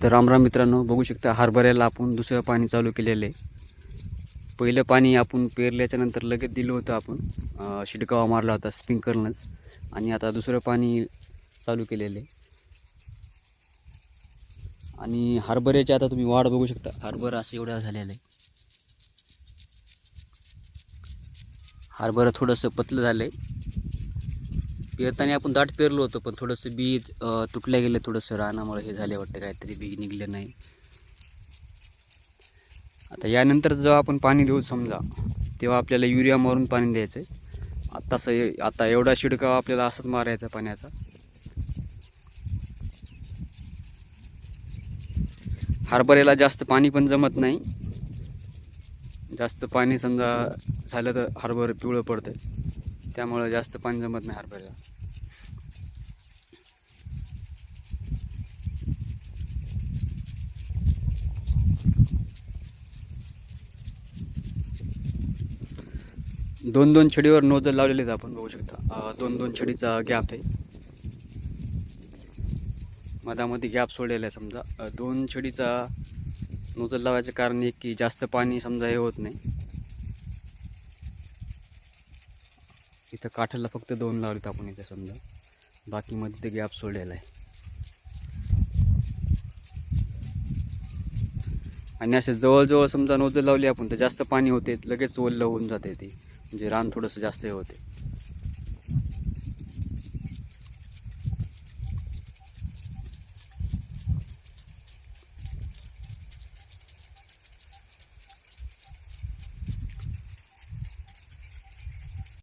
तर रामराम मित्रांनो, बघू शकता हरभऱ्याला आपण दुसरं पाणी चालू केलेलं आहे. पहिलं पाणी आपण पेरल्याच्या नंतर लगेच दिलं होतं आपण, शिडकावा मारला होता स्प्रिंकलरनंच. आणि आता दुसरं पाणी चालू केलेलं आहे. आणि हरभऱ्याची आता तुम्ही वाढ बघू शकता, हरभरा असं एवढा झालेला आहे. हरभरा थोडंसं पतलं झालं आहे. पेरताना आपण दाट पेरलो होतं, पण थोडंसं बी तुटलं गेलं, थोडंसं रानामुळे हे झाले वाटतं, काहीतरी बी निघलं नाही. आता यानंतर जेव्हा आपण पाणी देऊ समजा, तेव्हा आपल्याला युरिया मारून पाणी द्यायचं आहे. आता एवढा शिडकावा आपल्याला असंच मारायचा पाण्याचा. हरभऱ्याला जास्त पाणी पण जमत नाही. जास्त पाणी समजा झालं तर हरभरं पिवळं पडतं, त्यामुळे जास्त पाणी जमत नाही हरभऱ्याला. दोन दोन छडीवर नोजल लावलेले आहेत आपण, बघू शकता. दोन दोन छडीचा गॅप आहे, मधामध्ये गॅप सोडलेला आहे. समजा दोन छडीचा नोजल लावायचं कारण एक की जास्त पाणी समजा हे होत नाही. इथं काठाला फक्त दोन लावलेत आपण इथं समजा, बाकी मध्ये ते गॅप सोडलेला आहे. आणि असे जवळजवळ समजा नोजल लावली आपण तर जास्त पाणी होते, लगेच ओलं होऊन जाते ते, म्हणजे रान थोडंसं जास्त हे होते.